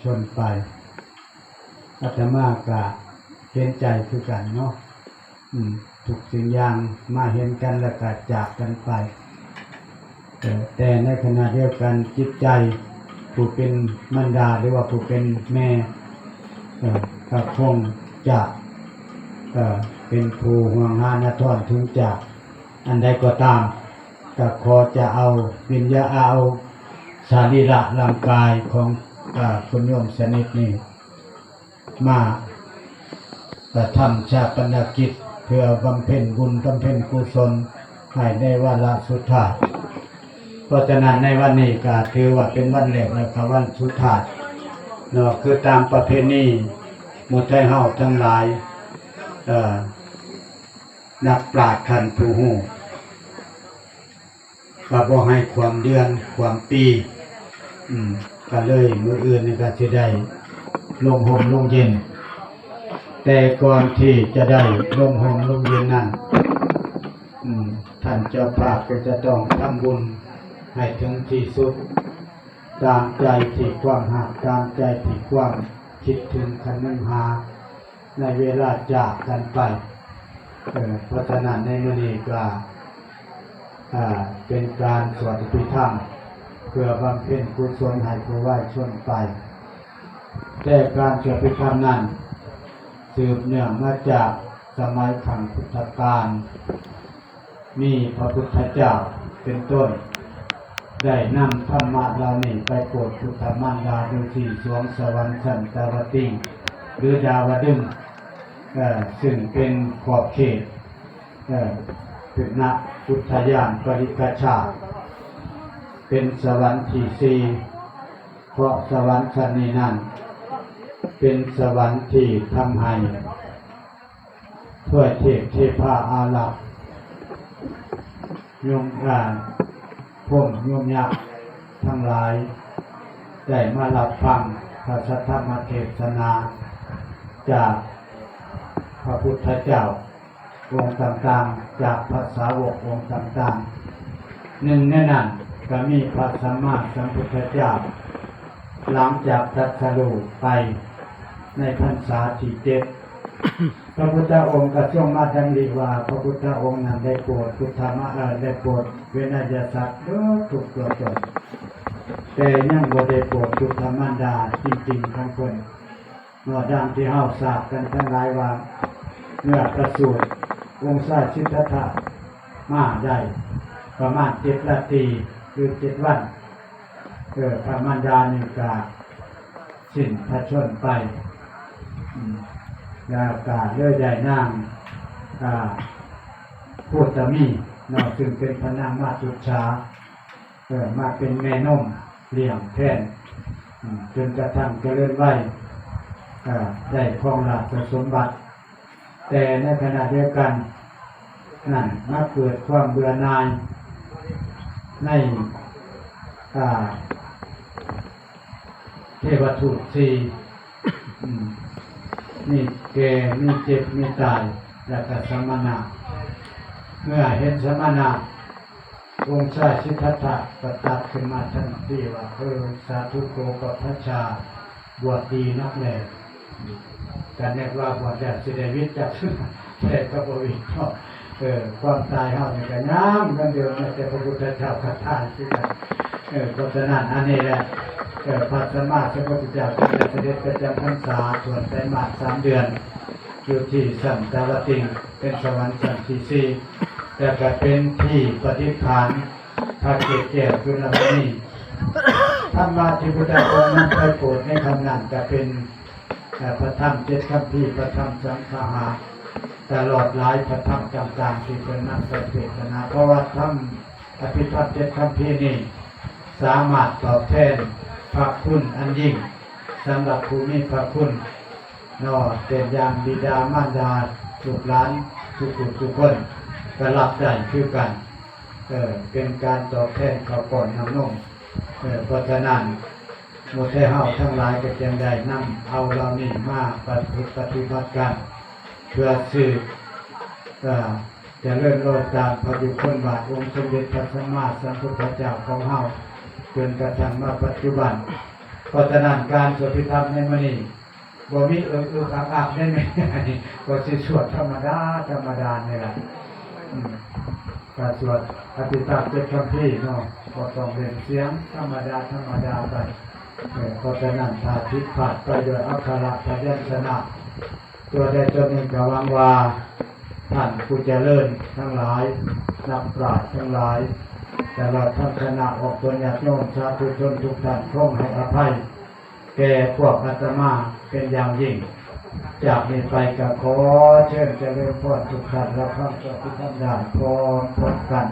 ชนไปอาตมากะเห็นใจคือกันเนาะทุกสิ่งอย่างมาเห็นกันแล้วก็จากกันไปแต่ในขณะเดียวกันจิตใจผู้เป็นมารดาหรือว่าผู้เป็นแม่ก็คงจะเป็นผู้ห่วงหานาทอนถึงจากอันใดก็ตามก็ขอจะเอาวิญญาณเอาสรีระร่างกายของคุณโยมสนิทนี่มาทำชาปนกิจเพื่อบำเพ็ญบุญบำเพ็ญกุศลให้ในวาระสุดท้ายเพราะฉะนั้นในวันนี้ก็ถือว่าเป็นวันแรกและก็วันสุดท้ายเนาะคือตามประเพณีหมู่ไทยเฮาทั้งหลายนักปราชญ์ท่านผู้ฮู้ก็บ่ให้ความเดือนความปีก็เลยมื้ออื่นนี่ก็สิได้ลงห่มลงเย็นแต่ก่อนที่จะได้ลงห่มลงเย็นนั้นท่านเจ้าภาพก็จะต้องทำบุญให้ถึงที่สุดตามใจที่ความหักตามใจที่ความคิดถึงคันนึงหาในเวลาจากกันไปเพราะฉะนั้นในมื้อนี้ก็เป็นการสวดอภิธรรมเพื่อบำเพ็ญกุศลให้ผู้ไหว้ชนไปแต่การสวดอภิธรรมนั้นสืบเนื่องมาจากสมัยขังพุทธกาลมีพระพุทธเจ้าเป็นต้นได้นำธรรมะเหล่านี้ไปโปรดพุทธมารดาดูที่สวงสวรรค์ชั้นดาวดึงส์หรือดาวดึงส์ซึ่งเป็นขอบเขตถึงณอุทยานปริกชาติเป็นสวรรค์ที่สี่เพราะสวรรค์ชั้นนี้นั้นเป็นสวรรค์ที่ทำให้ทั่วเทพเทพาอารักษ์โยมพวกโยมยักษ์ทั้งหลายได้มารับฟังพระสัทธรรมเทศนาจากพระพุทธเจ้าองค์ต่างๆจากพระสาวกองค์ต่างๆหนึ่งในนั้นก็มีพระสัมมาสัมพุทธเจ้าหลังจากตรัสรู้ไปในพรรษาที่7พระพุทธองค์ก็ทรงมาดำริว่าพระพุทธองค์นั้นได้โปรดพุทธมะได้โปรดเวนยสัตว์ทุกตัวตนแต่ยังบ่ได้โปรดพุทธมารดาจริงๆทั้งคนเมื่อดังที่เฮาทราบกันทั้งหลายว่าเมื่อประสูติองค์ชายสิทธัตถะมาได้ประมาณ7 นาทีหรือ7 วันพระมารดานี่ก็สิ้นพระชนม์ไปแล้วก็เลยได้นางโคตมีซึ่งเป็นพระนางมาตุชามาเป็นแม่นมเลี้ยงแทนจนกระทั่งเจริญวัยได้ครองราชสมบัติแต่ในขณะเดียวกันนั่นมาเกิดความเบื่อหน่ายในเทวทูต4มีแก่มีเจ็บมีตายและก็สมณะเมื่อเห็นสมณะองค์ชายสิทธัตถะประทับขึ้นมาทันทีว่าสาธุโกกับพระชาบวชดีนักแลการเรียกว่าบวชแบบสิได้วิจักแต่ก็บ่วิเคราะห์ความตายเฮานี่ก็งามกันเดียวแต่พระพุทธเจ้าก็ตายคือกันเพราะฉะนั้นอันนี้แหละพระสัมมาสัมพุทธเจ้าก็จะเสด็จประจำพรรษาส่วนไตรมาส3 เดือนอยู่ที่สันตาวติงเป็นสวรรค์ชั้นที่4แต่ก็เป็นที่ปฏิภาณพระเกศแก้วจุลมณีธรรมะที่พุทธองค์นั้นไปโปรดในคำนั้นจะเป็นพระธรรม7 คัมภีร์พระธรรมสังฆาหะตลอดหลายพระธรรมต่างๆที่เป็นนักเทศนาเพราะว่าธรรมอภิธรรม7 คัมภีร์นี้สามารถตอบแทนพระคุณอันยิ่งสำหรับผู้มีพระคุณเป็นอย่างบิดามารดาลูกหลานทุกคนก็รับได้คือกันเป็นการตอบแทนเขาก่อนน้ำนมเพราะฉะนั้นหมดให้เฮาทั้งหลายก็จึงได้นำเอาเรานี่มาปฏิบัติกันเพื่อสืบจะเริ่มโลดตามพระยุคลบาทองค์สมเด็จพระสัมมาสัมพุทธเจ้าของเฮาจนกระทั่งมาปัจจุบัน เพราะฉะนั้นการสวดพิธรรมในมื้อนี้บ่มีอักได้ไหมก็สิสวดธรรมดานี่แหละการสวดอภิธรรม7 คำพีเนาะก็ต้องเป็นเสียงธรรมดาไปเพราะฉะนั้นถ้าผิดพลาดไปโดยอักขระพยัญชนะตัวใดตัวหนึ่งก็หวังว่าท่านผู้เจริญทั้งหลายนักปราชญ์ทั้งหลายตลอดทั้งคณะออกตัวญาติโยมสาธุชนทุกท่านคงให้อภัยแก่พวกอาตมาเป็นอย่างยิ่งจากนี้ไปก็ขอเชิญเจริญพรทุกท่านรับฟังสวดพิธรรมได้พร้อมกัน